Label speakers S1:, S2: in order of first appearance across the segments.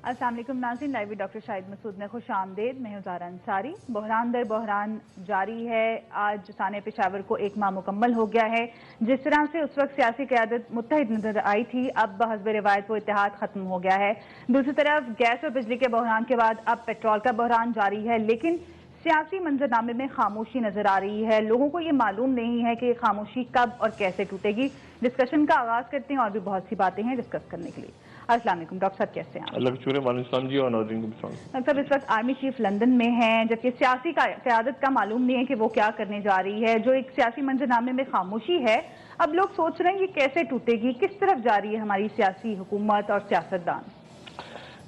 S1: अस्सलाम वालेकुम नाज़रीन, लाइव डॉक्टर शाहिद मसूद में खुश आमदेद। मैं हूं ज़ारा अंसारी। बहरान दर बहरान जारी है। आज साने पेशावर को एक माह मुकम्मल हो गया है। जिस तरह से उस वक्त सियासी क़यादत मुत्तहिद नजर आई थी, अब बहस्ब रिवायत वो इत्तेहाद खत्म हो गया है। दूसरी तरफ गैस और बिजली के बहरान के बाद अब पेट्रोल का बहरान जारी है, लेकिन सियासी मंजरनामे में खामोशी नजर आ रही है। लोगों को ये मालूम नहीं है कि खामोशी कब और कैसे टूटेगी। डिस्कशन का आगाज करते हैं और भी बहुत सी बातें हैं डिस्कस करने के लिए। अस्सलाम वालेकुम डॉक्टर साहब, कैसे हैं आप?
S2: जी और
S1: डॉक्टर साहब, इस वक्त आर्मी चीफ लंदन में हैं, जबकि सियासी क़यादत का मालूम नहीं है कि वो क्या करने जा रही है। जो एक सियासी मंजरनामे में खामोशी है, अब लोग सोच रहे हैं ये कैसे टूटेगी, किस तरफ जा रही है हमारी सियासी हुकूमत और सियासतदान।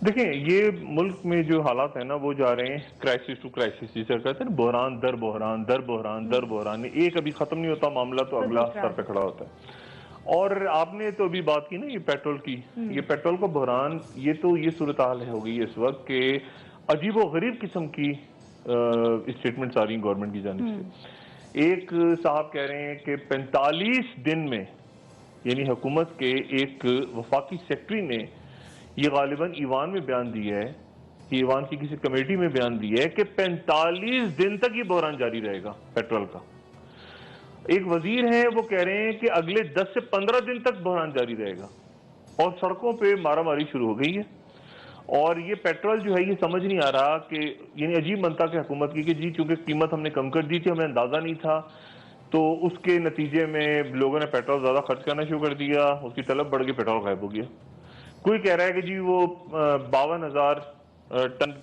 S2: देखें, ये मुल्क में जो हालात है ना वो जा रहे हैं क्राइसिस टू क्राइसिस, जिसे कहते हैं बहरान दर बहरान दर बहरान दर बहरान। एक अभी खत्म नहीं होता मामला तो अगला सर पे खड़ा होता है। और आपने तो अभी बात की ना ये पेट्रोल की, ये पेट्रोल का बहरान, ये सूरत हाल हो गई इस वक्त के अजीब व गरीब किस्म की स्टेटमेंट्स आ रही हैं गवर्नमेंट की जानिब से। एक साहब कह रहे हैं कि 45 दिन में, यानी हुकूमत के एक वफाकी सेक्रेटरी ने ये गालिबन ईवान में बयान दिया है, ईवान की किसी कमेटी में बयान दिया है कि 45 दिन तक ये बहरान जारी रहेगा पेट्रोल का। एक वजीर है वो कह रहे हैं कि अगले 10 से 15 दिन तक बहरान जारी रहेगा। और सड़कों पे मारामारी शुरू हो गई है। और ये पेट्रोल जो है ये समझ नहीं आ रहा कि, यानी अजीब मनता है हुकूमत की कि जी चूंकि कीमत हमने कम कर दी थी, हमें अंदाजा नहीं था, तो उसके नतीजे में लोगों ने पेट्रोल ज्यादा खर्च करना शुरू कर दिया, उसकी तलब बढ़ गई, पेट्रोल गायब हो गया। कोई कह रहा है कि जी वो 52,000 टन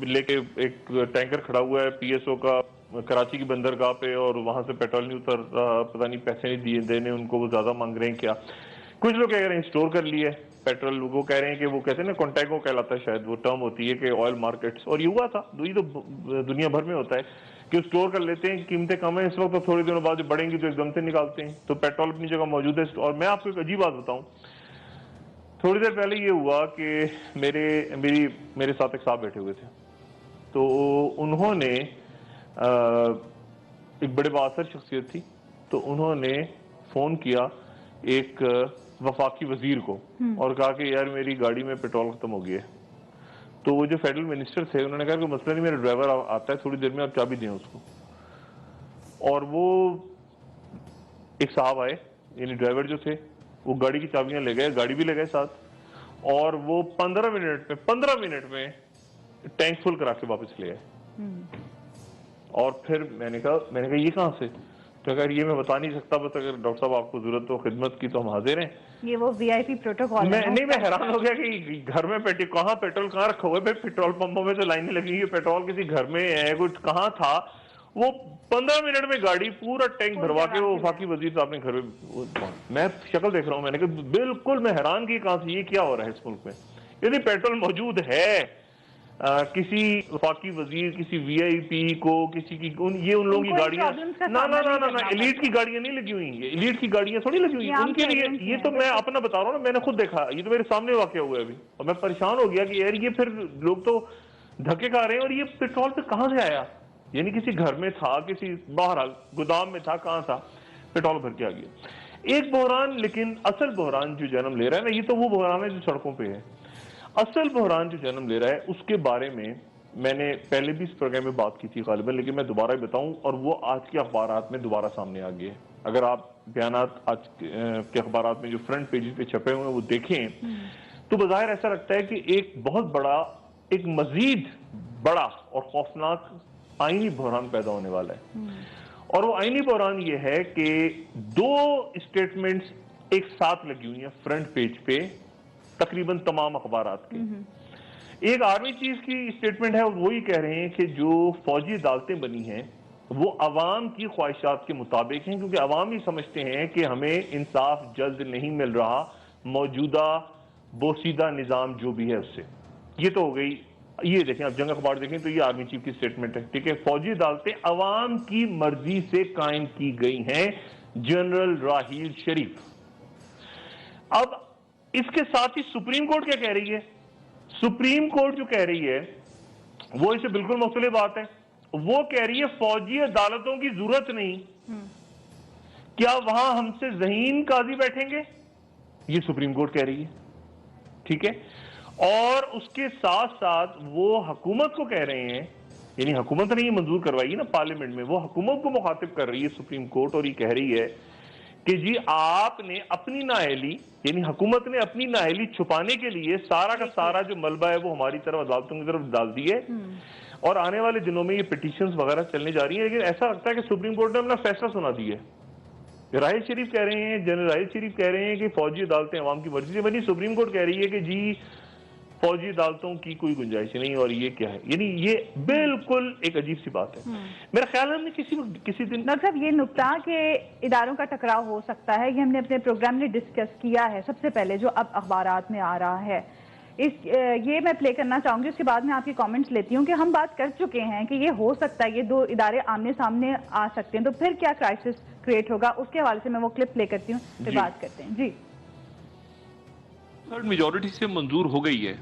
S2: लेके एक टैंकर खड़ा हुआ है पीएसओ का कराची की बंदरगाह पे, और वहां से पेट्रोल नहीं उतर रहा, पता नहीं पैसे नहीं दिए देने उनको, वो ज्यादा मांग रहे हैं क्या। कुछ लोग कह रहे हैं स्टोर कर लिए पेट्रोल, वो कह रहे हैं कि वो कहते हैं ना कॉन्टैगो कहलाता है, शायद वो टर्म होती है कि ऑयल मार्केट्स, और ये हुआ था, ये तो दुनिया भर में होता है कि स्टोर कर लेते हैं, कीमतें कम है इस वक्त, तो थोड़ी दिनों बाद जो बढ़ेंगी तो एकदम से निकालते हैं, तो पेट्रोल अपनी जगह मौजूद है। और मैं आपको एक अजीब बात बताऊं, थोड़ी देर पहले ये हुआ कि मेरे साथ एक साहब बैठे हुए थे, तो उन्होंने एक बड़े बासर शख्सियत थी, तो उन्होंने फोन किया एक वफाकी वजीर को और कहा कि यार मेरी गाड़ी में पेट्रोल खत्म हो गया है। तो वो जो फेडरल मिनिस्टर थे उन्होंने कहा कि मसला नहीं, मेरा ड्राइवर आता है, थोड़ी देर में आप चाबी दें उसको। और वो एक साहब आए, यानी ड्राइवर जो थे वो गाड़ी की चाबियां ले गए, गाड़ी भी ले गए साथ, और वो 15 मिनट में टैंक फुल करा के वापस ले आए। और फिर मैंने कहा ये कहां से? तो अगर ये मैं बता नहीं सकता, बस अगर डॉक्टर साहब आपको जरूरत हो खिदमत की तो हम हाजिर हैं।
S1: ये वो वीआईपी प्रोटोकॉल है।
S2: मैं हैरान हो गया कि घर में पेट्रोल कहाँ रखा हुआ है? पेट्रोल पंपों में तो लाइनें लगी है, पेट्रोल किसी घर में है, कुछ कहाँ था? वो 15 मिनट में गाड़ी पूरा टैंक भरवा के वो वफाकी वजीर साहब ने घर में, मैं शक्ल देख रहा हूँ, मैंने कहा बिल्कुल मैं हैरान की कहां से ये क्या हो रहा है इस मुल्क में। यदि पेट्रोल मौजूद है, किसी वफाकी वजीर, किसी वीआईपी को, किसी की ये उन लोगों की गाड़ियां ना एलीट की गाड़ियां नहीं लगी हुई हैं, एलीट की गाड़ियां थोड़ी लगी हुई हैं उनके लिए। ये तो मैं अपना बता रहा हूँ ना, मैंने खुद देखा, ये तो मेरे सामने वाकया हुआ है अभी, और मैं परेशान हो गया कि यार ये फिर लोग तो धक्के खा रहे हैं, और ये पेट्रोल पे कहां से आया? यानी किसी घर में था, किसी बाहर गोदाम में था, कहां था, पेट्रोल भर के आ गया। एक बहरान, लेकिन असल बहरान जो जन्म ले रहा है ना, ये तो वो बहरान है जो सड़कों पे है। असल बहरान जो जन्म ले रहा है उसके बारे में मैंने पहले भी इस प्रोग्राम में बात की थी गालिबन, लेकिन मैं दोबारा बताऊं, और वो आज के अखबारात में दोबारा सामने आ गए। अगर आप बयानात आज के अखबारात में जो फ्रंट पेज पे छपे हुए हैं वो देखें, तो बज़ाहिर ऐसा लगता है कि एक बहुत बड़ा, एक मजीद बड़ा और खौफनाक आईनी बहरान पैदा होने वाला है। और वो आईनी बहरान ये है कि 2 स्टेटमेंट्स एक साथ लगी हुई हैं फ्रंट पेज पे तकरीबन तमाम अखबारात के। एक आर्मी चीफ की स्टेटमेंट है, वो ये कह रहे हैं कि जो फौजी अदालतें बनी हैं वो अवाम की ख्वाहिशात के मुताबिक हैं, क्योंकि अवाम ही समझते हैं कि हमें इंसाफ जल्द नहीं मिल रहा मौजूदा बोसीदा निजाम जो भी है उससे। ये तो हो गई, ये देखें आप जंग अखबार देखें तो ये आर्मी चीफ की स्टेटमेंट है, ठीक है। फौजी अदालतें अवाम की मर्जी से कायम की गई हैं, जनरल राहील शरीफ। अब इसके साथ ही सुप्रीम कोर्ट क्या कह रही है? सुप्रीम कोर्ट जो कह रही है वो इसे बिल्कुल मुख्तलिफ बात है। वो कह रही है फौजी अदालतों की जरूरत नहीं, क्या वहां हमसे ज़हीन काजी बैठेंगे? ये सुप्रीम कोर्ट कह रही है, ठीक है। اور اس کے ساتھ ساتھ وہ حکومت کو کہہ رہے ہیں، یعنی حکومت نے یہ منظور کروائی نا پارلیمنٹ میں، وہ حکومت کو مخاطب کر رہی ہے سپریم کورٹ، اور یہ کہہ رہی ہے کہ جی آپ نے اپنی نااہلی، یعنی حکومت نے اپنی نااہلی چھپانے کے لیے سارا کا سارا جو ملبہ ہے وہ ہماری طرف، عدالتوں کی طرف ڈال دی ہے، اور آنے والے دنوں میں یہ پٹیشنز وغیرہ چلنے جا رہی ہیں۔ لیکن ایسا لگتا ہے کہ سپریم کورٹ نے اپنا فیصلہ سنا دیا ہے۔ راحیل شریف کہہ رہے ہیں، جنرل راحیل شریف کہہ رہے ہیں کہ فوجی عدالتیں عوام کی مرضی سے بنی، سپریم کورٹ کہہ رہی ہے کہ جی فوجی عدالتوں کی کوئی گنجائش نہیں، اور یہ کیا ہے؟ یعنی یہ بالکل ایک عجیب سی بات ہے۔ میرا خیال ہے ہم نے کسی دن
S1: ڈاکٹر صاحب یہ نقطہ کہ اداروں کا ٹکراؤ ہو سکتا ہے، یہ ہم نے اپنے پروگرام میں ڈسکس کیا ہے سب سے پہلے، جو اب اخبارات میں آ رہا ہے، یہ میں پلے کرنا چاہوں گی، اس کے بعد میں آپ کی کامنٹس لیتی ہوں کہ ہم بات کر چکے ہیں کہ یہ ہو سکتا ہے یہ دو ادارے آمنے سامنے آ سکتے ہیں، تو پھر کیا کرائسس کریٹ ہوگا، اس کے حوالے سے میں وہ کلپ پلے کرتی ہوں، پھر بات کرتے ہیں۔ جی
S3: میجورٹی سے منظور ہو گئی ہے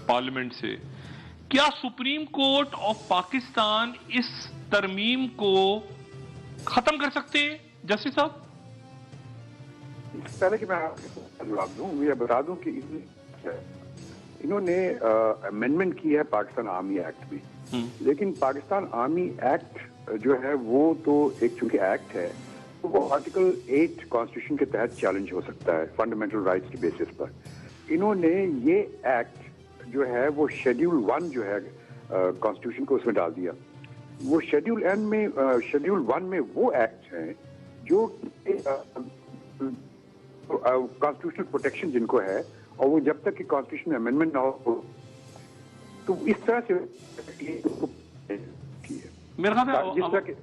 S3: پارلیمنٹ سے، کیا سپریم کورٹ آف پاکستان اس ترمیم کو ختم کر سکتے ہیں جسٹس صاحب؟
S4: پہلے کہ میں آپ کو جواب دوں، یہ بتا دوں کہ انہوں نے امینڈمنٹ کی ہے پاکستان آرمی ایکٹ میں، لیکن پاکستان آرمی ایکٹ جو ہے وہ تو ایک چونکہ ایکٹ ہے، تو وہ آرٹیکل 8 کانسٹیٹیوشن کے تحت چیلنج ہو سکتا ہے فنڈامنٹل رائٹس کی بیسس پر۔ انہوں نے یہ ایکٹ جو ہے وہ شیڈیول 1 جو ہے کانسٹیٹیوشن کو اس میں ڈال دیا۔ وہ شیڈیول 1 میں وہ ایکٹ ہیں جو کانسٹیٹیوشنل پروٹیکشن جن کو ہے، اور وہ جب تک کہ کانسٹیٹیوشن امینڈمنٹ نہ ہو، تو اس طرح سے
S3: میرا خیال ہے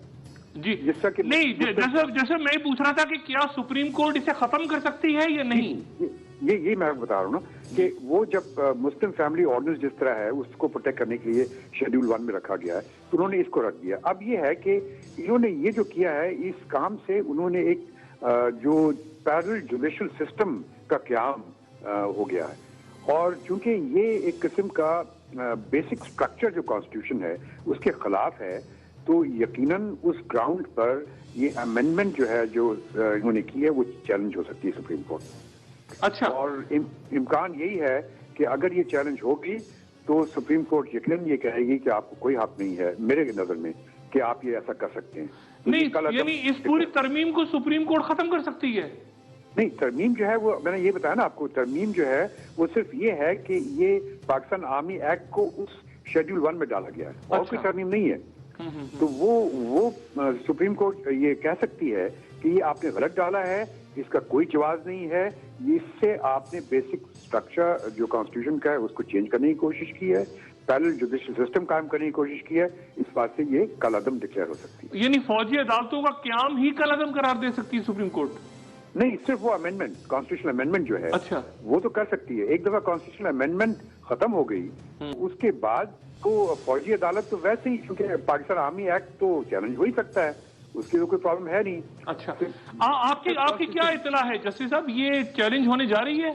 S3: جی نہیں، جیسے میں پوچھ رہا تھا کہ کیا سپریم کورٹ اسے ختم کر سکتی ہے یا نہیں؟
S4: یہ میں بتا رہا ہوں نا کہ وہ جب مسلم فیملی آرڈیننس جس طرح ہے اس کو پروٹیکٹ کرنے کے لیے شیڈیول 1 میں رکھا گیا ہے، تو انہوں نے اس کو رکھ دیا۔ اب یہ ہے کہ انہوں نے یہ جو کیا ہے، اس کام سے انہوں نے ایک جو پیرلل جوڈیشل سسٹم کا قیام ہو گیا ہے، اور چونکہ یہ ایک قسم کا بیسک سٹرکچر جو کانسٹیٹیوشن ہے اس کے خلاف ہے، تو یقیناً اس گراؤنڈ پر یہ امینڈمنٹ جو ہے جو انہوں نے کی ہے وہ چیلنج ہو سکتی ہے سپریم کورٹ۔
S3: اچھا، اور
S4: امکان یہی ہے کہ اگر یہ چیلنج ہوگی تو سپریم کورٹ یقیناً یہ کہے گی کہ آپ کو کوئی حق نہیں ہے میرے نظر میں کہ آپ یہ ایسا کر سکتے ہیں۔
S3: نہیں، یعنی اس پوری ترمیم کو سپریم کورٹ ختم کر سکتی ہے؟
S4: نہیں، ترمیم جو ہے وہ میں نے یہ بتایا نا آپ کو، ترمیم جو ہے وہ صرف یہ ہے کہ یہ پاکستان آرمی ایکٹ کو اس شیڈیول 1 میں ڈالا گیا ہے، اور کوئی ترمیم نہیں ہے۔ تو وہ سپریم کورٹ یہ کہہ سکتی ہے کہ یہ آپ نے غلط ڈالا ہے، اس کا کوئی جواز نہیں ہے، اس سے آپ نے بیسک سٹرکچر جو کانسٹیٹیوشن کا ہے اس کو چینج کرنے کی کوشش کی ہے، پیرلل جوڈیشل سسٹم قائم کرنے کی کوشش کی ہے، اس بات سے یہ کل عدم ڈکلیئر ہو سکتی ہے۔
S3: یعنی فوجی عدالتوں کا قیام ہی کل عدم قرار دے سکتی ہے سپریم کورٹ؟
S4: نہیں، صرف وہ امینڈمنٹ، کانسٹیٹیوشنل امینڈمنٹ جو ہے وہ تو کر سکتی ہے۔ ایک دفعہ کانسٹیٹیوشنل امینڈمنٹ ختم ہو گئی، اس کے بعد تو فوجی عدالت تو ویسے ہی، کیونکہ پاکستان آرمی ایکٹ تو چیلنج ہو ہی سکتا ہے، اس کی تو کوئی پرابلم ہے نہیں۔
S3: اچھا، آپ کی کیا اطلاع ہے جسٹس صاحب، یہ چیلنج ہونے جا رہی ہے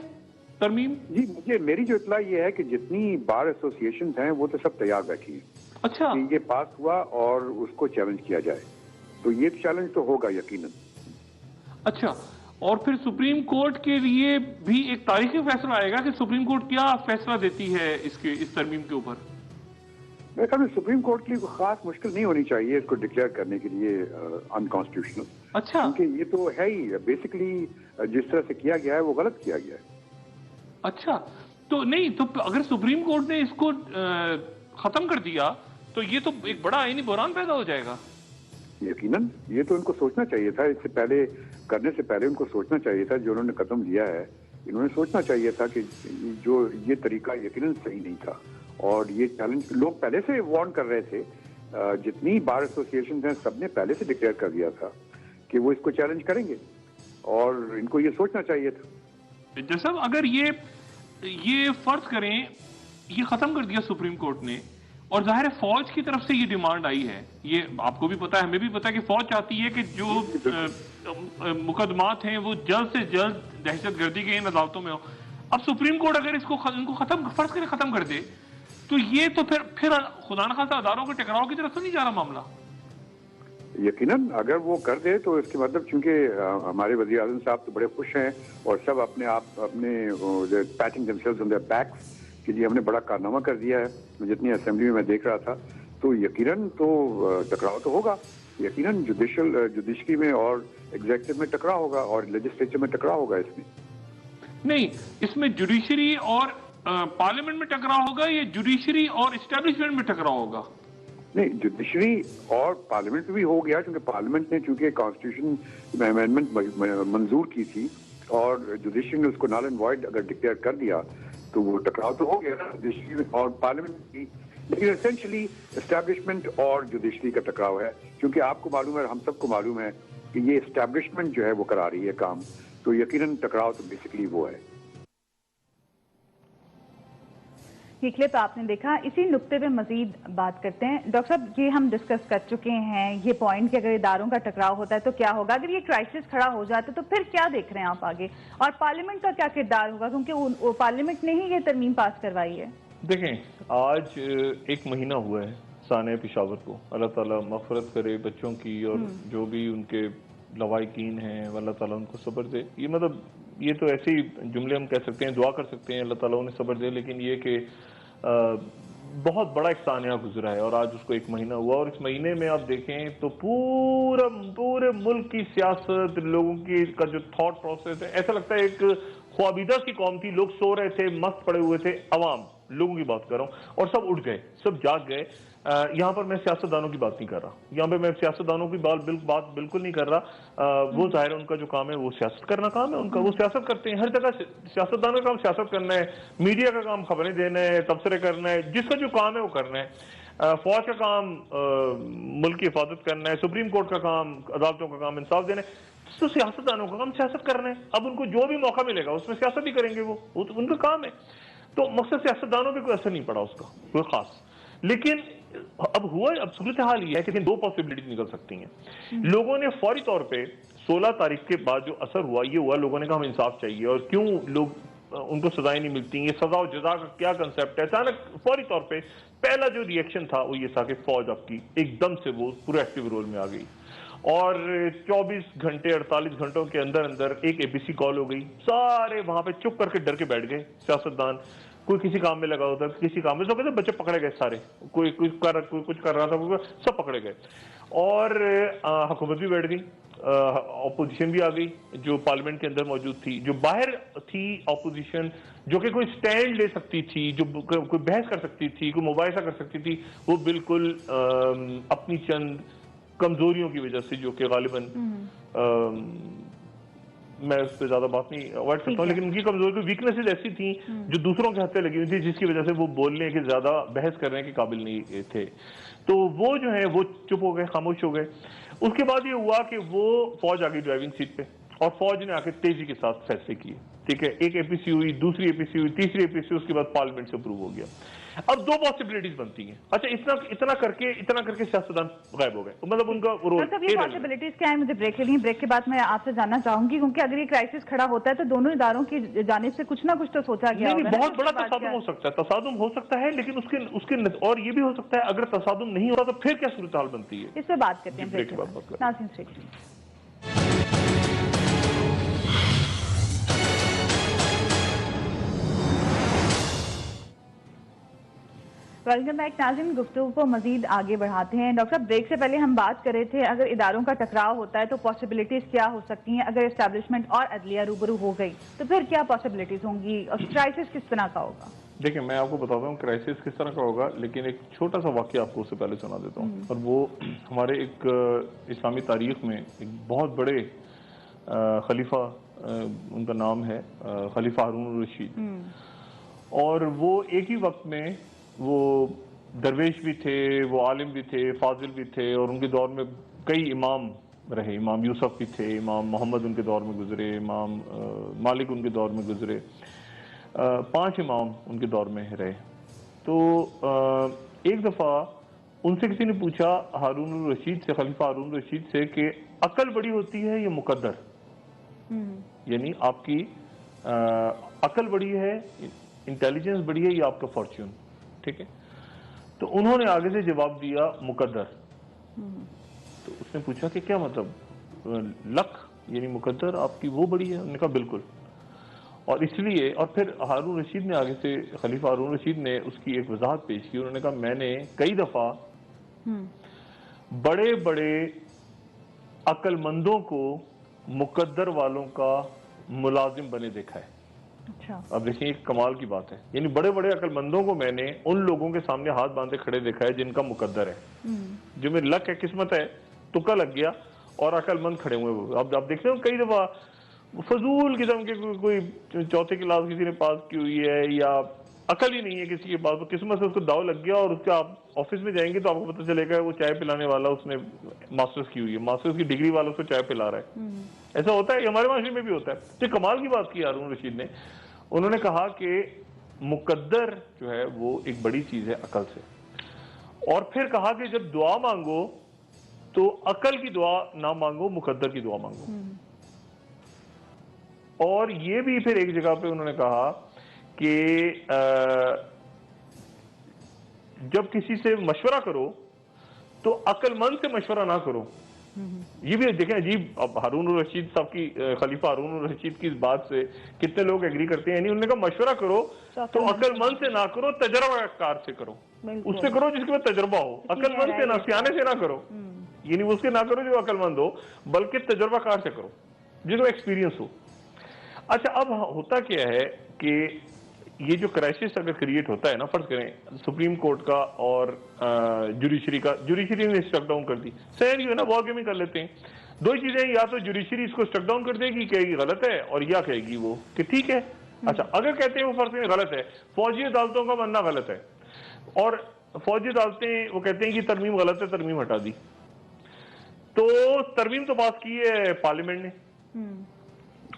S3: ترمیم؟
S4: جی میری جو اطلاع یہ ہے کہ جتنی بار ایسوسیشن ہیں وہ تو سب تیار بیٹھی ہیں۔
S3: اچھا،
S4: کہ یہ پاس ہوا اور اس کو چیلنج کیا جائے، تو یہ چیلنج تو ہوگا یقیناً۔
S3: اچھا، اور پھر سپریم کورٹ کے لیے بھی ایک تاریخی فیصلہ آئے گا کہ سپریم کورٹ کیا فیصلہ دیتی ہے اس ترمیم کے اوپر؟
S4: میرے خیال میں سپریم کورٹ کے لیے کوئی خاص مشکل نہیں ہونی چاہیے اس کو ڈکلیئر کرنے کے لیے انکانسٹیٹیوشنل۔
S3: اچھا،
S4: کیونکہ یہ تو ہے ہی بیسکلی جس طرح سے کیا گیا ہے وہ غلط کیا گیا ہے۔
S3: اچھا، تو نہیں تو اگر سپریم کورٹ نے اس کو ختم کر دیا تو یہ تو ایک بڑا آئینی بحران پیدا ہو جائے گا۔
S4: یقیناً یہ تو ان کو سوچنا چاہیے تھا، اس سے پہلے کرنے سے پہلے ان کو سوچنا چاہیے تھا، جو انہوں نے قدم لیا ہے انہوں نے سوچنا چاہیے تھا کہ جو یہ طریقہ یقیناً صحیح نہیں تھا، اور یہ چیلنج لوگ پہلے سے وارن کر رہے تھے، جتنی بار ایسوسیشن ہیں سب نے پہلے سے ڈکلیئر کر دیا تھا کہ وہ اس کو چیلنج کریں گے، اور ان کو یہ سوچنا چاہیے تھا۔
S3: جیسا اگر یہ فرض کریں یہ ختم کر دیا سپریم کورٹ نے، اور ظاہر ہے فوج کی طرف سے یہ ڈیمانڈ آئی ہے، یہ آپ کو بھی پتا ہے ہمیں بھی پتا ہے کہ فوج چاہتی ہے کہ جو مقدمات ہیں وہ جلد سے جلد دہشت گردی کے ان عدالتوں میں ہو۔ اب سپریم کورٹ اگر ان کو فرض کرے ختم کر دے تو یہ تو پھر خدا نخواستہ اداروں کے ٹکراؤ کی طرف تو نہیں جا رہا معاملہ؟
S4: यकीनन अगर वो कर दे तो इसके मतलब, चूंकि हमारे वज़ीर आज़म साहब तो बड़े खुश हैं और सब अपने आप अपने patting themselves on their backs कि जी हमने बड़ा कारनामा कर दिया है, जितनी असेंबली में मैं देख रहा था, तो यकीनन तो टकराव तो होगा, यकीनन जुडिशरी में और एग्जीक्यूटिव में टकराव होगा और लेजिस्लेचर में टकराव होगा। इसमें
S3: नहीं, इसमें जुडिशरी और पार्लियामेंट में टकराव होगा या जुडिशरी और एस्टेब्लिशमेंट में टकराव होगा?
S4: नहीं, जुडिशरी और पार्लियामेंट में भी हो गया, क्योंकि पार्लियामेंट ने चूंकि कॉन्स्टिट्यूशन में अमेंडमेंट मंजूर की थी और जुडिशरी ने उसको नल एंड वॉइड अगर डिक्लेयर कर दिया तो वो टकराव तो हो गया ना जुडिशरी और पार्लियामेंट की। लेकिन एसेंशली एस्टैब्लिशमेंट और जुडिशरी का टकराव है, क्योंकि आपको मालूम है, हम सबको मालूम है कि ये एस्टैब्लिशमेंट जो है वो करा रही है काम, तो यकीनन टकराव तो बेसिकली वो है।
S1: ये क्लिप आपने देखा, इसी नुक्ते पे मजीद बात करते हैं। डॉक्टर साहब, ये हम डिस्कस कर चुके हैं ये पॉइंट कि अगर इदारों का टकराव होता है तो क्या होगा, अगर ये क्राइसिस खड़ा हो जाता है तो फिर क्या देख रहे हैं आप आगे, और पार्लियामेंट का क्या किरदार होगा, क्योंकि पार्लियामेंट ने ही ये तरमीम पास करवाई है।
S2: देखें, आज एक महीना हुआ है साने पेशावर को, अल्लाह ताला मग़फ़िरत करे बच्चों की और जो भी उनके लवाहिकीन हैं, अल्लाह ताला उनको सब्र दे। ये मतलब ये तो ऐसे ही जुमले हम कह सकते हैं, दुआ कर सकते हैं अल्लाह ताला उन्हें सब्र दे, लेकिन ये कि बहुत बड़ा एक सानिया गुजरा है और आज उसको एक महीना हुआ, और इस महीने में आप देखें तो पूरे मुल्क की सियासत, लोगों की का जो थॉट प्रोसेस है, ऐसा लगता है एक ख्वाबीदा सी कौम थी, लोग सो रहे थे, मस्त पड़े हुए थे, अवाम लोगों की बात कर रहा हूँ, और सब उठ गए, सब जाग गए। यहाँ पर मैं सियासतदानों की बात नहीं कर रहा, यहाँ पे मैं सियासतदानों की बात बिल्कुल नहीं कर रहा। वो जाहिर है उनका जो काम है वो सियासत करना काम है उनका, वो सियासत करते हैं, हर जगह सियासतदानों का काम सियासत करना है, मीडिया का काम खबरें देना है, तबसरे करना है, जिसका जो काम है वो करना है। फौज का काम मुल्क की हिफाजत करना है, सुप्रीम कोर्ट का काम, अदालतों का काम इंसाफ देना है, तो सियासतदानों का काम सियासत करना है। अब उनको जो भी मौका मिलेगा उसमें सियासत ही करेंगे, वो तो उनका काम है। तो मकसद सियासतदानों पे कोई असर नहीं पड़ा उसका कोई खास। लेकिन अब हुआ, अब सूरत हाल ये है कि दो पॉसिबिलिटीज निकल सकती हैं। लोगों ने फौरी तौर पे 16 तारीख के बाद जो असर हुआ ये हुआ, लोगों ने कहा हमें इंसाफ चाहिए, और क्यों लोग उनको सजाएं नहीं मिलती, ये सजा और जजा का क्या कंसेप्ट है। अचानक फौरी तौर पे पहला जो रिएक्शन था वो ये था कि फौज आपकी एकदम से वो पूरे एक्टिव रोल में आ गई, और 24 घंटे 48 घंटों के अंदर अंदर एक एपीसी कॉल हो गई, सारे वहां पे चुप करके डर के बैठ गए सियासतदान। कोई किसी काम में लगा होता, किसी काम में, सब कहते बच्चे पकड़े गए सारे, कोई कुछ कर रहा था, सब पकड़े गए, और हुकूमत भी बैठ गई, ऑपोजिशन भी आ गई जो पार्लियामेंट के अंदर मौजूद थी, जो बाहर थी ऑपोजिशन जो कि कोई स्टैंड ले सकती थी, जो कोई बहस कर सकती थी, कोई मुबाहिसा कर सकती थी, वो बिल्कुल अपनी चंद कमजोरियों की वजह से, जो कि गालिबन मैं उस पर ज्यादा बात नहीं अवॉइड करता हूँ, लेकिन उनकी कमजोरी, वीकनेसेस ऐसी थी जो दूसरों के हत्थे लगी हुई थी, जिसकी वजह से वो बोलने के ज्यादा बहस करने के काबिल नहीं थे। तो वो जो है वो चुप हो गए, खामोश हो गए। उसके बाद ये हुआ कि वो फौज आ गई ड्राइविंग सीट पे, और फौज ने आके तेजी के साथ फैसले किए। ठीक है, एक एपीसी हुई, दूसरी एपीसी हुई, तीसरी एपीसी, उसके बाद पार्लियामेंट से अप्रूव हो गया। अब दो पॉसिबिलिटीज बनती हैं। अच्छा, इतना करके सियासतदान गायब हो गए, मतलब उनका रोल।
S1: मतलब ये पॉसिबिलिटीज क्या है, मुझे ब्रेक लेनी है, ब्रेक के बाद मैं आपसे जानना चाहूंगी, क्योंकि अगर ये क्राइसिस खड़ा होता है तो दोनों इदारों की जानिब से कुछ ना कुछ तो सोचा गया होगा।
S2: बहुत बड़ा तसादुम हो सकता है, तसादुम हो सकता है, लेकिन उसके और ये भी हो सकता है अगर तसादुम नहीं होता तो फिर क्या सूरत हाल बनती है,
S1: इस पर बात करते हैं ब्रेक के बाद। नाज़रीन स्टे ट्यून्ड। वेलकम बैक नाज़रीन, गुफ्तगू को मजीद आगे बढ़ाते हैं। डॉक्टर, ब्रेक से पहले हम बात कर रहे थे अगर इदारों का टकराव होता है तो पॉसिबिलिटीज क्या हो सकती हैं, अगर एस्टैब्लिशमेंट और अदलिया रूबरू हो गई तो फिर क्या पॉसिबिलिटीज होंगी, और क्राइसिस किस तरह का होगा?
S2: देखिए, मैं आपको बताता हूँ क्राइसिस किस तरह का होगा, लेकिन एक छोटा सा वाक़या आपको उससे पहले सुना देता हूँ। और वो हमारे एक इस्लामी तारीख में एक बहुत बड़े खलीफा, उनका नाम है खलीफा हारून रशीद, और वो एक ही वक्त में वो दरवेश भी थे, वो आलिम भी थे, फाजिल भी थे, और उनके दौर में कई इमाम रहे। इमाम यूसुफ भी थे, इमाम मोहम्मद उनके दौर में गुजरे, इमाम मालिक उनके दौर में गुजरे, 5 इमाम उनके दौर में रहे। तो एक दफ़ा उनसे किसी ने पूछा हारून रशीद से, खलीफा हारून रशीद से, कि अकल बड़ी होती है या मुकद्दर, यानी आपकी अकल बड़ी है, इंटेलिजेंस बड़ी है, या आपका फॉर्च्यून। ठीक है, तो उन्होंने आगे से जवाब दिया मुकद्दर। तो उसने पूछा कि क्या मतलब लक यानी मुकद्दर आपकी वो बड़ी है? उन्होंने कहा बिल्कुल। और इसलिए, और फिर हारून रशीद ने आगे से, खलीफा हारून रशीद ने उसकी एक वजाहत पेश की। उन्होंने कहा मैंने कई दफा बड़े बड़े अक्लमंदों को मुकद्दर वालों का मुलाजिम बने देखा है।
S1: अच्छा।
S2: अब देखिए एक कमाल की बात है, यानी बड़े बड़े अक्लमंदों को मैंने उन लोगों के सामने हाथ बांधे खड़े देखा है जिनका मुकद्दर है, जो मेरी लक है, किस्मत है, तुक्का लग गया और अक्लमंद खड़े हुए। अब आप देखते हो कई दफा फजूल किस्म के कोई चौथे क्लास किसी ने पास की हुई है या अकल ही नहीं है किसी के पास, किस्मत से उसको दाव लग गया और उसके आप ऑफिस में जाएंगे तो आपको पता चलेगा वो चाय पिलाने वाला उसने मास्टर्स की हुई है, मास्टर्स की डिग्री वाला उसको चाय पिला रहा है। ऐसा होता है, हमारे माशरे में भी होता है। तो कमाल की बात की हारून रशीद ने, उन्होंने कहा कि मुकद्दर जो है वो एक बड़ी चीज है अकल से, और फिर कहा कि जब दुआ मांगो तो अकल की दुआ ना मांगो, मुकद्दर की दुआ मांगो। और ये भी फिर एक जगह पे उन्होंने कहा कि जब किसी से मशवरा करो तो अक्लमंद से मशवरा ना करो। ये भी देखें अजीब, अब हारून रशीद साहब की, खलीफा हारून रशीद की इस बात से कितने लोग एग्री करते हैं। नहीं, उन्होंने कहा मशवरा करो तो अक्लमंद से ना करो, तजर्बाकार से करो, उससे करो जिसके पास तजर्बा हो। अक्लमंद से ना, सियाने से ना करो, यानी उसके ना करो जो अक्लमंद हो, बल्कि तजर्बाकार से करो जिसको एक्सपीरियंस हो। अच्छा, अब होता क्या है कि ये जो क्राइसिस अगर क्रिएट होता है ना, फर्ज करें सुप्रीम कोर्ट का और जुडिशरी का, जुडिशरी ने स्टक डाउन कर दी, सही जो है ना वॉर गेमिंग कर लेते हैं। दो ही चीजें, या तो जुडिशरी इसको स्टक डाउन कर देगी, कहेगी गलत है, और या कहेगी वो कि ठीक है। अच्छा, अगर कहते हैं वो फर्ज करें गलत है, फौजी अदालतों का बनना गलत है, और फौजी अदालतें वो कहते हैं कि तरमीम गलत है, तरमीम हटा दी, तो तरमीम तो पास की है पार्लियामेंट ने,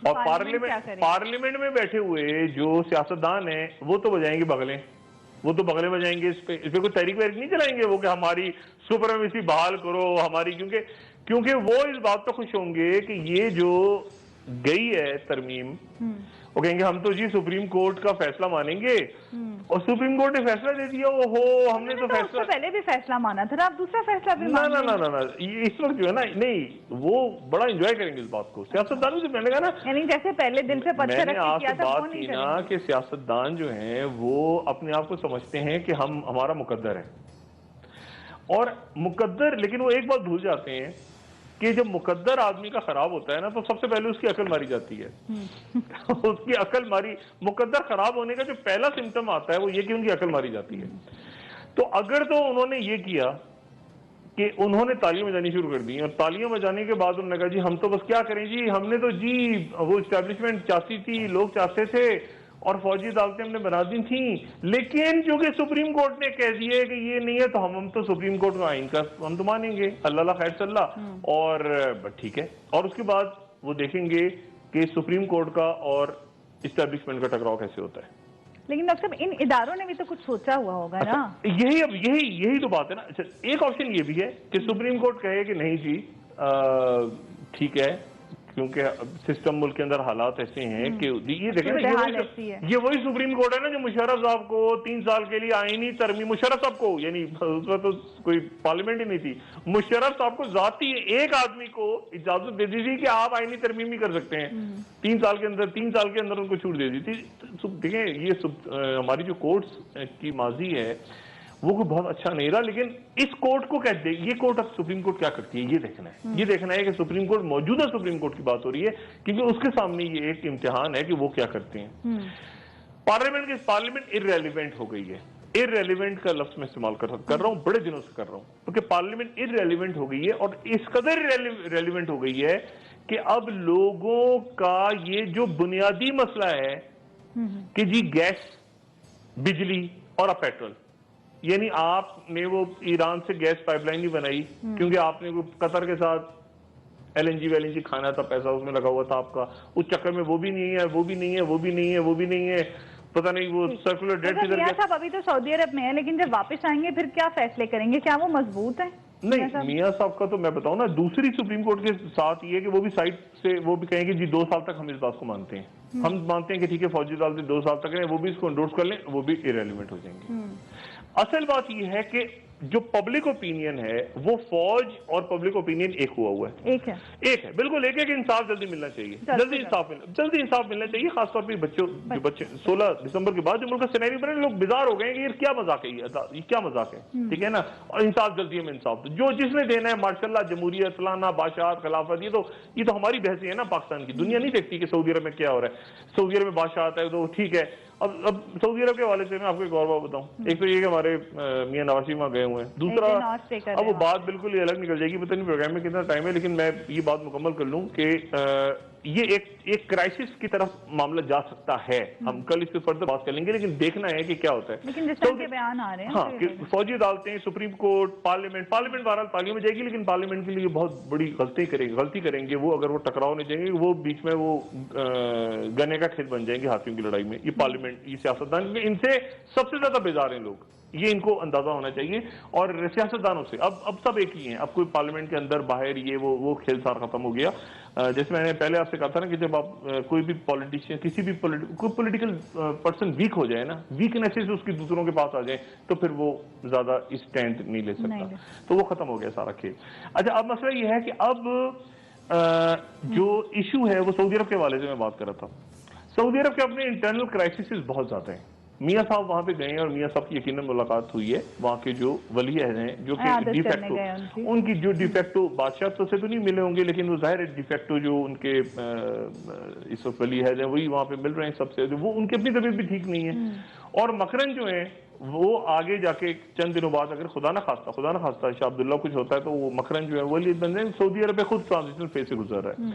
S2: और पार्लियामेंट में बैठे हुए जो सियासतदान हैं वो तो बजाएंगे बगलें, वो तो बगलें बजाएंगे, इस पे कोई तहरीक वहरीक नहीं चलाएंगे वो कि हमारी सुपरमेसी बहाल करो हमारी, क्योंकि वो इस बात पर खुश होंगे कि ये जो गई है तरमीम, वो कहेंगे हम तो जी सुप्रीम कोर्ट का फैसला मानेंगे, और सुप्रीम कोर्ट ने फैसला दे दिया, ओहो हमने तो फैसला
S1: पहले भी फैसला माना था, आप दूसरा फैसला भी
S2: ना ना ना ना ना ये इस वक्त जो है ना, नहीं वो बड़ा एंजॉय करेंगे इस बात को सियासतदानों से। मैंने कहा ना,
S1: यानी जैसे पहले दिल से पत्थर
S2: मैंने
S1: रख के किया
S2: आपसे
S1: था,
S2: बात की ना कि सियासतदान जो हैं वो अपने आप को समझते हैं कि हम हमारा मुकद्दर है, और मुकद्दर, लेकिन वो एक बात भूल जाते हैं कि जब मुकद्दर आदमी का खराब होता है ना तो सबसे पहले उसकी अकल मारी जाती है। उसकी अकल मारी, मुकद्दर खराब होने का जो पहला सिम्टम आता है वो ये कि उनकी अकल मारी जाती है। तो अगर तो उन्होंने ये किया कि उन्होंने तालियां बजानी शुरू कर दी, और तालियां बजाने के बाद उन्होंने कहा जी हम तो बस क्या करें जी, हमने तो जी वो इस्टेब्लिशमेंट चाहती थी, लोग चाहते थे, और फौजी अदालतें हमने बना दी थी, लेकिन चूंकि सुप्रीम कोर्ट ने कह दिया कि ये नहीं है तो हम तो सुप्रीम कोर्ट का आइन का हम तो मानेंगे, अल्लाह खैर सल्ला, और ठीक है। और उसके बाद वो देखेंगे कि सुप्रीम कोर्ट का और इस्टेब्लिशमेंट का टकराव कैसे होता है।
S1: लेकिन डॉक्टर साहब इन इदारों ने भी तो कुछ सोचा हुआ होगा ना।
S2: यही तो बात है ना। अच्छा, एक ऑप्शन ये भी है कि सुप्रीम कोर्ट कहे कि नहीं जी ठीक है, क्योंकि सिस्टम मुल्क के अंदर हालात ऐसे हैं कि ये देखें ना, ये वही सुप्रीम कोर्ट है ना जो मुशर्रफ साहब को 3 साल के लिए आईनी तरमीम, मुशर्रफ साहब को, यानी उसमें तो कोई पार्लियामेंट ही नहीं थी, मुशर्रफ साहब को जाती एक आदमी को इजाजत दे दी थी कि आप आईनी तरमीम भी कर सकते हैं 3 साल के अंदर, 3 साल के अंदर उनको छूट दे दी थी। देखें ये हमारी जो कोर्ट्स की माजी है वो कोई बहुत अच्छा नहीं रहा, लेकिन इस कोर्ट को क्या दे, ये कोर्ट अब सुप्रीम कोर्ट क्या करती है ये देखना है। ये देखना है कि सुप्रीम कोर्ट, मौजूदा सुप्रीम कोर्ट की बात हो रही है, क्योंकि उसके सामने ये एक इम्तिहान है कि वो क्या करते हैं। पार्लियामेंट इररेलेवेंट हो गई है, इररेलेवेंट का लफ्ज मैं इस्तेमाल कर रहा हूं, बड़े दिनों से कर रहा हूं, क्योंकि पार्लियामेंट इररेलेवेंट हो गई है, और इस कदर रेलिवेंट हो गई है कि अब लोगों का ये जो बुनियादी मसला है कि जी गैस, बिजली और अब पेट्रोल, यानी आपने वो ईरान से गैस पाइपलाइन नहीं बनाई क्योंकि आपने कतर के साथ एलएनजी खाना था, पैसा उसमें लगा हुआ था आपका, उस चक्कर में वो भी नहीं है, वो भी नहीं है, वो भी नहीं है, वो भी नहीं है, पता नहीं वो सर्कुलर डेट किधर गया।
S1: साहब अभी तो सऊदी अरब में है, लेकिन जब वापस आएंगे फिर क्या फैसले करेंगे, क्या वो मजबूत है?
S2: नहीं, मियां साहब का तो मैं बताऊं ना, दूसरी सुप्रीम कोर्ट के साथ ये कि वो भी साइड से वो भी कहेंगे जी 2 साल तक हम इस बात को मानते हैं, हम मानते हैं कि ठीक है फौजी अदालतें 2 साल तक हैं, वो भी इसको एंडोर्स कर लें, वो भी इरेलीवेंट हो जाएंगे। असल बात यह है कि जो पब्लिक ओपिनियन है वो फौज और पब्लिक ओपिनियन एक हुआ है।
S1: एक है
S2: बिल्कुल एक है कि इंसाफ जल्दी मिलना चाहिए, जल्दी इंसाफ मिलना चाहिए। खासतौर पर जो बच्चे 16 दिसंबर के बाद जो मुल्क का सिनेरियो बने, लोग बेजार हो गए कि ये क्या मजाक है, ये क्या मजाक है, ठीक है ना। और इंसाफ जल्दी हमें इंसाफ दो, जो जिसने देना है माशाल्लाह, जमहूरियत फलाना बादशाहत खिलाफत, ये तो हमारी बहसी है ना पाकिस्तान की। दुनिया नहीं देखती कि सऊदी अरब में क्या हो रहा है। सऊदी अरब में बादशाहत है तो ठीक है। अब सऊदी अरब के हवाले से मैं आपको एक और बात बताऊं। एक तो ये कि हमारे मियां नवाज शरीफ वहां गए हुए हैं, दूसरा अब वो बात बिल्कुल ही अलग निकल जाएगी, पता नहीं प्रोग्राम में कितना टाइम है, लेकिन मैं ये बात मुकम्मल कर लूं कि ये एक क्राइसिस की तरफ मामला जा सकता है। हम कल इस पे फर्दर बात कर लेंगे, लेकिन देखना है कि क्या होता है।
S1: लेकिन जिस तरह के बयान आ रहे हैं,
S2: हाँ, कि फौजी अदालतें, सुप्रीम कोर्ट, पार्लियामेंट बहरहाल तालियों में जाएगी, लेकिन पार्लियामेंट के लिए बहुत बड़ी गलती करेंगे वो, अगर वो टकराव नहीं जाएंगे, वो बीच में वो गन्ने का खेत बन जाएंगे हाथियों की लड़ाई में। ये पार्लियामेंट, ये सियासतदान, इनसे सबसे ज्यादा बेजार हैं लोग, ये इनको अंदाजा होना चाहिए। और सियासतदानों से अब सब एक ही हैं, अब कोई पार्लियामेंट के अंदर बाहर ये वो खेल सार खत्म हो गया। जैसे मैंने पहले आपसे कहा था ना कि जब आप कोई भी पॉलिटिशियन, किसी भी कोई पॉलिटिकल पर्सन वीक हो जाए ना, वीकनेसेस उसकी दूसरों के पास आ जाए, तो फिर वो ज्यादा स्टैंड नहीं ले सकता, तो वो खत्म हो गया सारा खेल। अच्छा, अब मसला ये है कि अब जो इशू है वो सऊदी अरब के हवाले से मैं बात कर रहा था। सऊदी अरब के अपने इंटरनल क्राइसिस बहुत ज्यादा हैं। मियाँ साहब वहां पे गए और मियाँ साहब की यकीनन मुलाकात हुई है। वहां के जो वली अहद हैं, जो कि डिफेक्टो, उनकी जो डिफेक्टो बादशाह तो से तो नहीं मिले होंगे, लेकिन वो जाहिर है डिफेक्टो जो उनके इस वक्त वली अहद हैं वही वहां पे मिल रहे हैं सबसे। वो उनकी अपनी तबीयत भी ठीक नहीं है। और मकरन जो है वो आगे जाके चंद दिनों बाद, अगर खुदा ना खास्ता शाह अब्दुल्ला कुछ होता है, तो वो मकरन जो है वली बन रहे हैं। सऊदी अरब खुद ट्रांजिशनल फेज से गुजर रहा है।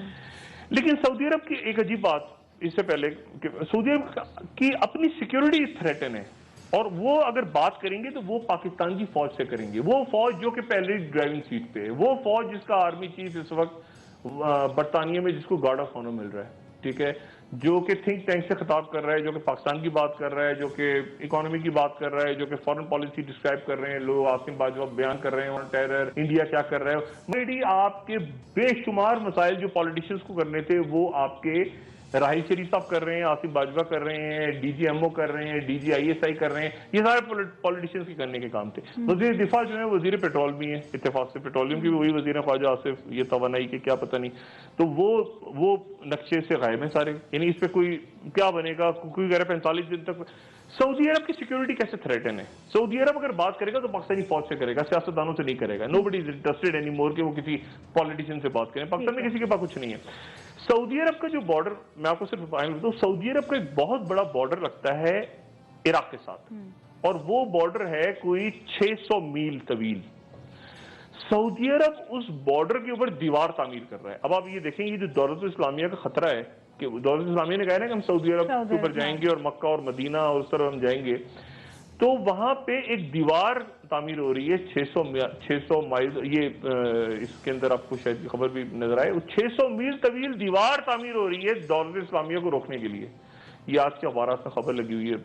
S2: लेकिन सऊदी अरब की एक अजीब बात इससे पहले, सऊदी अरब की अपनी सिक्योरिटी थ्रेटन है, और वो अगर बात करेंगे तो वो पाकिस्तान की फौज से करेंगे। वो फौज जो कि पहले ड्राइविंग सीट पे है, वो फौज जिसका आर्मी चीफ इस वक्त बरतानिया में जिसको गार्ड ऑफ ऑनर मिल रहा है, ठीक है, जो कि थिंक टैंक से खिताब कर रहा है, जो कि पाकिस्तान की बात कर रहा है, जो कि इकोनॉमी की बात कर रहा है, जो कि फॉरेन पॉलिसी डिस्क्राइब कर रहे हैं लोग, आसिम बाजवा बयान कर रहे हैं ऑन टेरर, इंडिया क्या कर रहा है। ऑलरेडी आपके बेशुमार मसाइल जो पॉलिटिशियंस को करने थे वो आपके राही शरीफ साहब कर रहे हैं, आसिम बाजवा कर रहे हैं, DGMO कर रहे हैं, DGISI कर रहे हैं, ये सारे पॉलिटिशियंस के करने के काम थे। वजीर दिफा जो है वजीर पेट्रोल भी है, इत्तेफाक से पेट्रोलियम की भी वही वजीर है ख्वाजा आसिफ, ये तवानाई के क्या पता नहीं, तो वो नक्शे से गायब है सारे। यानी इस पे कोई क्या बनेगा, कोई कह रहा है 45 दिन तक। सऊदी अरब की सिक्योरिटी कैसे थ्रेटन है? सऊदी अरब अगर बात करेगा तो पाकिस्तानी फौज से करेगा, सियासतदानों से नहीं करेगा। Nobody is interested any more कि वो किसी पॉलिटिशियन से बात करें। पाकिस्तान में किसी के पास कुछ नहीं है। सऊदी अरब का जो बॉर्डर, मैं आपको सिर्फ बताऊं, सऊदी अरब का एक बहुत बड़ा बॉर्डर लगता है इराक के साथ, और वो बॉर्डर है कोई 600 मील तवील। सऊदी अरब उस बॉर्डर के ऊपर दीवार तामीर कर रहा है। अब आप ये देखेंगे जो दौलत इस्लामिया का खतरा है, कि दौलत इस्लामिया ने कहा ना कि हम सऊदी अरब के ऊपर जाएंगे और मक्का और मदीना और उस तरफ हम जाएंगे, तो वहां पे एक दीवार तामीर हो रही है 600 माइल। ये इसके अंदर आपको शायद खबर भी नजर आए, 600 मील तवील दीवार तामीर हो रही है दौलत इस्लामिया को रोकने के लिए। ये आज के अखबारात में खबर लगी हुई है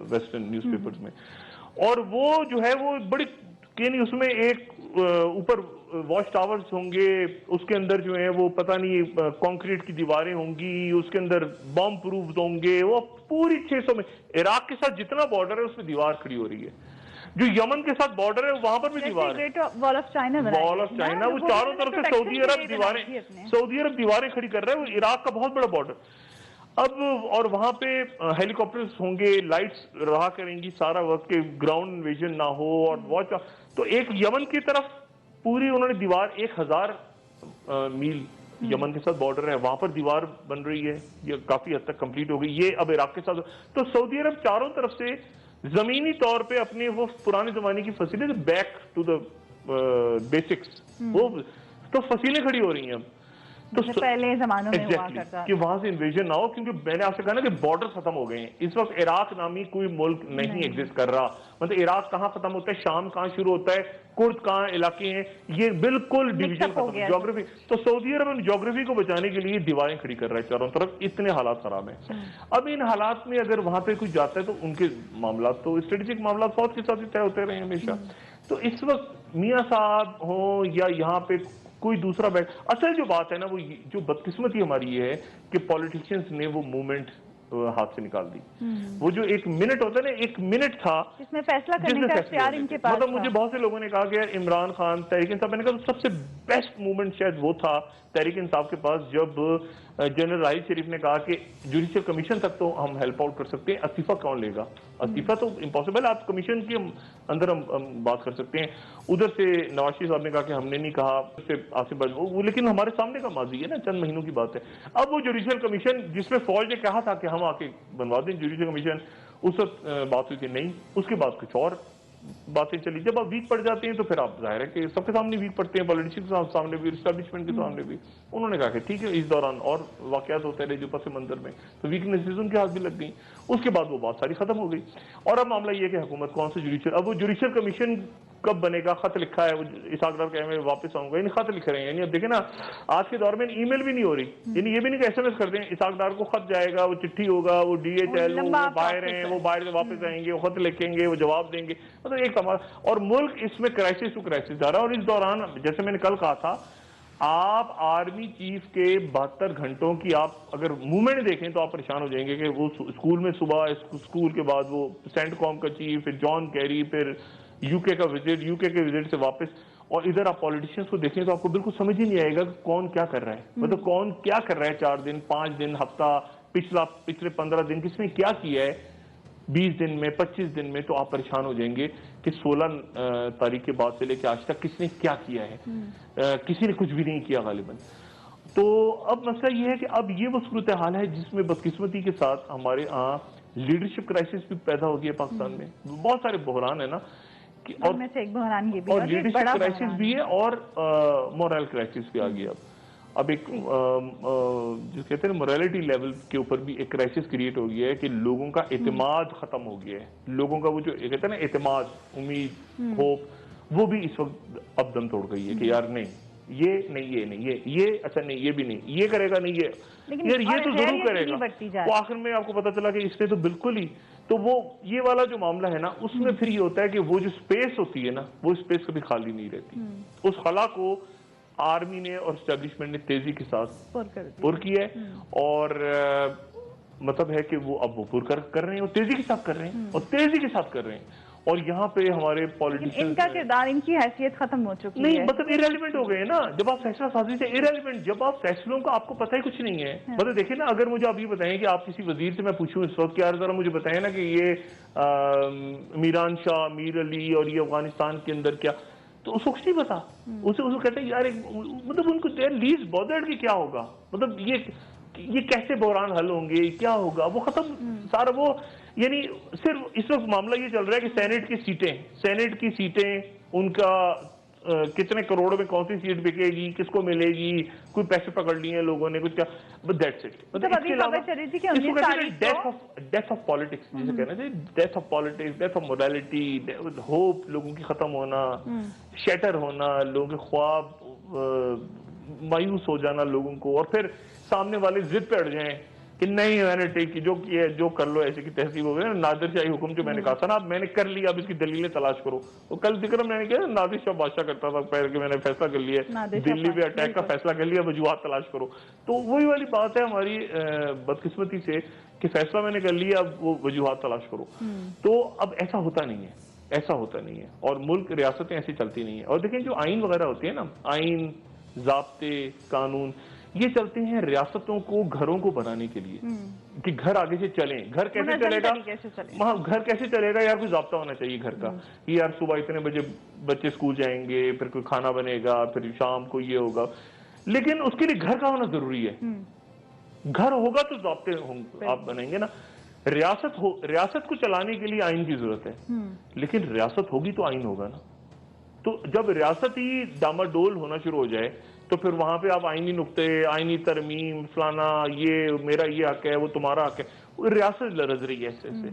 S2: वेस्टर्न न्यूज़पेपर्स में। और वो जो है वो बड़ी, यानी उसमें एक ऊपर वॉच टावर्स होंगे, उसके अंदर जो है वो पता नहीं कंक्रीट की दीवारें होंगी, उसके अंदर बम प्रूफ होंगे, वो पूरी 600 में। इराक के साथ जितना बॉर्डर है उसमें दीवार खड़ी हो रही है। जो यमन के साथ बॉर्डर है वहां पर भी दीवार है,
S1: वॉल ऑफ चाइना,
S2: वो चारों तरफ से सऊदी अरब दीवारें खड़ी कर रहा है। वो इराक का बहुत बड़ा बॉर्डर। अब और वहां पे हेलीकॉप्टर्स होंगे, लाइट्स रहा करेंगी सारा वक्त के ग्राउंड इन्वेजन ना हो और वॉच। तो एक यमन की तरफ पूरी उन्होंने दीवार 1000 मील यमन के साथ बॉर्डर है, वहां पर दीवार बन रही है, ये काफी हद तक कंप्लीट हो गई। ये अब इराक के साथ, तो सऊदी अरब चारों तरफ से जमीनी तौर पे अपने वो पुराने जमाने की फसीलें, बैक टू द बेसिक्स, वो तो फसीलें खड़ी हो रही हैं अब। तो
S1: पहले जमानों में हुआ करता
S2: कि वहां से इन्वेजन ना हो, क्योंकि मैंने आपसे कहा ना कि बॉर्डर खत्म हो गए हैं। इस वक्त इराक नामी कोई मुल्क नहीं एग्जिस्ट कर रहा। मतलब इराक कहाँ खत्म होता है, शाम कहाँ शुरू होता है, कुर्द कहाँ इलाके हैं, ये बिल्कुल डिवीजन खत्म, ज्योग्राफी। तो सऊदी अरब ज्योग्राफी को बचाने के लिए दीवारें खड़ी कर रहा है चारों तरफ, इतने हालात खराब हैं। अब इन हालात में अगर वहां पे कुछ जाता है तो उनके मामला तो स्ट्रेटेजिक मामला फौज के साथ ही तय होते रहे हमेशा। तो इस वक्त मियाँ साहब हो या यहाँ पे कोई दूसरा बैठ, असल जो बात है ना वो जो बदकिस्मती हमारी ये है कि पॉलिटिशियंस ने वो मूवमेंट हाथ से निकाल दी। वो जो 1 मिनट होता है ना, 1 मिनट था
S1: जिसमें फैसला करने का इख्तियार इनके पास
S2: मतलब
S1: था।
S2: मुझे बहुत से लोगों ने कहा कि यार इमरान खान, तहरीक इंसाफ, मैंने कहा सबसे बेस्ट मूवमेंट शायद वो था तहरीक इंसाफ के पास जब जनरल राहिल शरीफ ने कहा कि जुडिशियल कमीशन तक तो हम हेल्प आउट कर सकते हैं, इस्तीफा कौन लेगा? इस्तीफा तो इम्पॉसिबल है, आप कमीशन के अंदर हम बात कर सकते हैं। उधर से नवाज शरीफ साहब ने कहा कि हमने नहीं कहा, से आसिफ वो लेकिन हमारे सामने का माजी है ना, चंद महीनों की बात है। अब वो जुडिशियल कमीशन जिसमें फौज ने कहा था कि हम आके बनवा दें जुडिशियल कमीशन, उस वक्त बात हुई थी नहीं, उसके बाद कुछ और बातें चली। जब आप वीक पड़ जाते हैं तो फिर आप जाहिर है कि सबके सामने वीक पड़ते हैं, पॉलिटिशियन के सामने भी, एस्टैब्लिशमेंट के सामने भी। उन्होंने कहा कि ठीक है, इस दौरान और वाकयात होते रहे जो पस मंजर में, तो वीकनेसेस उनके हाथ भी लग गई। उसके बाद वो बात सारी खत्म हो गई। और अब मामला ये है कि हुकूमत कौन सा जुडिशियल, अब वो जुडिशियल कमीशन कब बनेगा? खत लिखा है, वो इसहाक डार कहे मैं वापस आऊंगा, यानी खत लिख रहे हैं। यानी अब देखे ना, आज के दौर में ईमेल भी नहीं हो रही, यानी ये भी नहीं कि SMS कर दें, इसहाक डार को खत जाएगा, वो चिट्ठी होगा, वो DHL, वो बाहर हैं, वो बाहर से वापस आएंगे, वो खत लिखेंगे, वो जवाब देंगे, मतलब एक तमाशा। और मुल्क इसमें क्राइसिस टू क्राइसिस जा रहा है। और इस दौरान जैसे मैंने कल कहा था, आप आर्मी चीफ के 72 घंटों की आप अगर मूवमेंट देखें तो आप परेशान हो जाएंगे कि वो स्कूल में सुबह, स्कूल के बाद वो सेंटकॉम का चीफ, फिर जॉन कैरी, फिर यूके का विजिट, यूके के विजिट से वापस, और इधर आप पॉलिटिशियंस को देखें तो आपको बिल्कुल समझ ही नहीं आएगा कि कौन क्या कर रहा है। मतलब कौन क्या कर रहा है 4 दिन, 5 दिन, हफ्ता, पिछले 15 दिन किसने क्या किया है, 20 दिन में, 25 दिन में, तो आप परेशान हो जाएंगे कि 16 तारीख के बाद से लेकर आज तक किसने क्या किया है। किसी ने कुछ भी नहीं किया गालिबन। तो अब मसला ये है कि अब ये वो सूरत हाल है जिसमें बदकिस्मती के साथ हमारे यहाँ लीडरशिप क्राइसिस भी पैदा हो गया पाकिस्तान में। बहुत सारे बहरान है ना,
S1: और में से एक बहरान ये भी,
S2: और लीडरशिप क्राइसिस भी है और मोरल क्राइसिस भी आ गया। अब एक जो कहते हैं मोरालिटी लेवल के ऊपर भी एक क्राइसिस क्रिएट हो गया है कि लोगों का एतमाद खत्म हो गया है। लोगों का वो जो कहते हैं ना एतमाद, उम्मीद, होप, वो भी इस वक्त अब दम तोड़ गई है कि यार नहीं, ये नहीं, ये नहीं, ये अच्छा नहीं, ये भी नहीं, ये करेगा नहीं, ये यार ये तो जरूर करेगा। वो आखिर में आपको पता चला कि इसने तो बिल्कुल ही, तो वो ये वाला जो मामला है ना, उसमें फिर ये होता है कि वो जो स्पेस होती है ना, वो स्पेस कभी खाली नहीं रहती। उस खला को आर्मी ने और एस्टैब्लिशमेंट ने तेजी के साथ पुर किया है, और मतलब है कि वो अब वो पुर कर रहे हैं, और तेजी के साथ कर रहे हैं, और तेजी के साथ कर रहे हैं। और यहाँ पे हमारे पॉलिटिशियन,
S1: इनका किरदार, इनकी हैसियत खत्म हो चुकी है।
S2: नहीं मतलब इरेलीवेंट हो गए ना, जब आप फैसला साजी से इरेलीवेंट, जब आप फैसलों का आपको पता ही कुछ नहीं है। मतलब देखिए ना, अगर मुझे आप ये बताएं कि आप किसी वजीर से मैं पूछूं इस वक्त, यार जरा मुझे बताएं ना कि ये मीरान शाह, अमीर अली और ये अफगानिस्तान के अंदर क्या, तो उसको कुछ नहीं पता। उसको कहते हैं यार मतलब उनको लीज बॉदर्ड की क्या होगा, मतलब ये कैसे बहरान हल होंगे, क्या होगा, वो खत्म सारा। वो यानी सिर्फ इस वक्त मामला ये चल रहा है कि सेनेट की सीटें उनका कितने करोड़ में कौन सी सीट बिकेगी, किसको मिलेगी, कोई पैसे पकड़ लिए लोगों ने, कुछ क्या, बट दैट्स इट।
S1: मतलब अभी खबर चल रही थी कि 19 तारीख को
S2: डेथ ऑफ पॉलिटिक्स जिसे कहना चाहिए, death of politics, death of morality, hope लोगों की खत्म होना, शैटर होना, लोगों के ख्वाब, मायूस हो जाना लोगों को, और फिर सामने वाले जिद पे अड़ जाएं कि नहीं मैंने ठीक की, जो किया जो कर लो, ऐसे की तहसीब हो गई। नादिर शाही हुक्म जो मैंने कहा था ना, मैंने कर लिया, अब इसकी दलीलें तलाश करो। तो कल जिक्र मैंने किया, नादिर शाह बादशाह करता था पैर के, मैंने फैसला कर लिया, दिल्ली पे अटैक का फैसला कर लिया, वजूहात तलाश करो। तो वही वाली बात है हमारी बदकिस्मती से कि फैसला मैंने कर लिया, अब वो वजूहात तलाश करो। तो अब ऐसा होता नहीं है, और मुल्क रियासतें ऐसी चलती नहीं है। और देखें जो आइन वगैरह होती है ना, आइन, ज़ाब्ते, कानून, ये चलते हैं रियासतों को, घरों को बनाने के लिए कि घर आगे से चलें। घर कैसे चलेगा, वहाँ घर कैसे चलेगा, यार कोई ज़ाब्ता होना चाहिए घर का, कि यार सुबह इतने बजे बच्चे स्कूल जाएंगे, फिर कोई खाना बनेगा, फिर शाम को ये होगा। लेकिन उसके लिए घर का होना जरूरी है। घर होगा तो ज़ाब्ते आप बनेंगे ना। रियासत को चलाने के लिए आइन की जरूरत है, लेकिन रियासत होगी तो आइन होगा ना। तो जब रियासत ही डामाडोल होना शुरू हो जाए तो फिर वहां पे आप आईनी नुक्ते, आईनी तरमीम, फलाना, ये मेरा ये हक है, वो तुम्हारा हक है, वो रियासत लरज रही है ऐसे,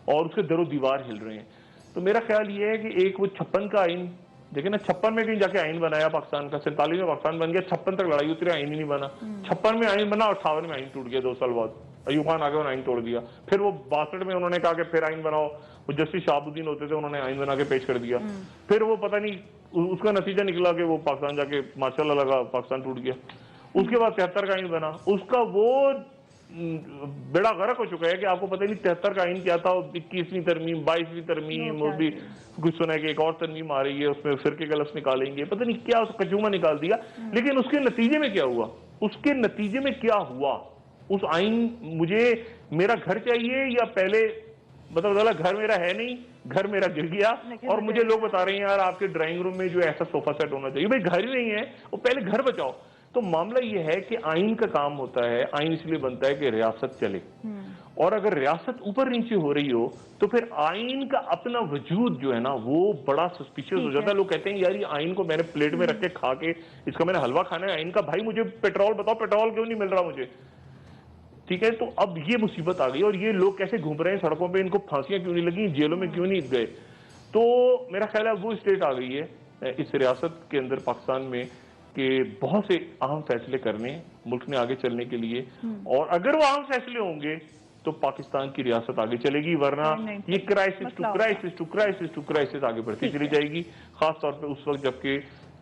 S2: और उसके दरो दीवार हिल रहे हैं। तो मेरा ख्याल ये है कि एक वो 56 का आइन, देखिए ना, 56 में कहीं जाके आइन बनाया पाकिस्तान का, 47 में पाकिस्तान बन गया, 56 तक लड़ाई उतरी, आइन ही नहीं बना। 56 में आइन बना और 58 में आइन टूट गया 2 साल बाद। अयूब खान आगे आइन तोड़ दिया। फिर वो 62 में उन्होंने कहा कि फिर आइन बनाओ, वो जस्टिस शहाबुद्दीन होते थे, उन्होंने आइन बना के पेश कर दिया। फिर वो पता नहीं उसका नतीजा निकला कि वो पाकिस्तान जाके माशाल्लाह लगा, पाकिस्तान टूट गया। उसके बाद 73 का आइन बना, उसका वो बेड़ा गर्क हो चुका है कि आपको पता नहीं 73 का आइन क्या था, 21वीं तरमीम, 22वीं तरमीम, और भी कुछ सुना है कि एक और तरमीम आ रही है, उसमें फिरके का लफ्ज़ निकालेंगे, पता नहीं क्या उसका कचूमा निकाल दिया। लेकिन उसके नतीजे में क्या हुआ, उसके नतीजे में क्या हुआ, उस आइन, मुझे मेरा घर चाहिए या पहले मतलब घर मेरा है नहीं, घर मेरा गिर गया, और मुझे लोग बता रहे हैं यार आपके ड्राइंग रूम में जो ऐसा सोफा सेट होना चाहिए। भाई घर ही नहीं है, वो पहले घर बचाओ। तो मामला ये है कि आइन का काम होता है, आइन इसलिए बनता है कि रियासत चले, और अगर रियासत ऊपर नीचे हो रही हो तो फिर आइन का अपना वजूद जो है ना वो बड़ा सस्पिशियस हो जाता है। लोग कहते हैं यार ये आइन को मैंने प्लेट में रख के खा के इसका मैंने हलवा खाना है, आइन का भाई मुझे पेट्रोल बताओ, पेट्रोल क्यों नहीं मिल रहा मुझे, ठीक है। तो अब ये मुसीबत आ गई, और ये लोग कैसे घूम रहे हैं सड़कों पे, इनको फांसियां क्यों नहीं लगी, जेलों में क्यों नहीं गए। तो मेरा ख्याल है वो स्टेट आ गई है इस रियासत के अंदर पाकिस्तान में कि बहुत से अहम फैसले करने मुल्क ने आगे चलने के लिए, और अगर वो अहम फैसले होंगे तो पाकिस्तान की रियासत आगे चलेगी, वरना ये crisis to crisis to crisis to crisis आगे बढ़ती चली जाएगी, खासतौर पे उस वक्त जबकि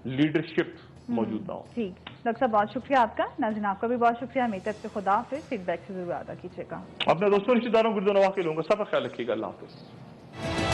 S2: लीडरशिप मौजूद ना हो।
S1: ठीक, डॉक्टर साहब बहुत शुक्रिया आपका, नाज़रीन आपका भी बहुत शुक्रिया। अमीर से खुदा हाफिज़, फीडबैक से जरूर अदा कीजिएगा।
S2: अपने दोस्तों रिश्तेदारों गुर्दो नवाह के लोगों का सब ख्याल रखिएगा। अल्लाह हाफिज़।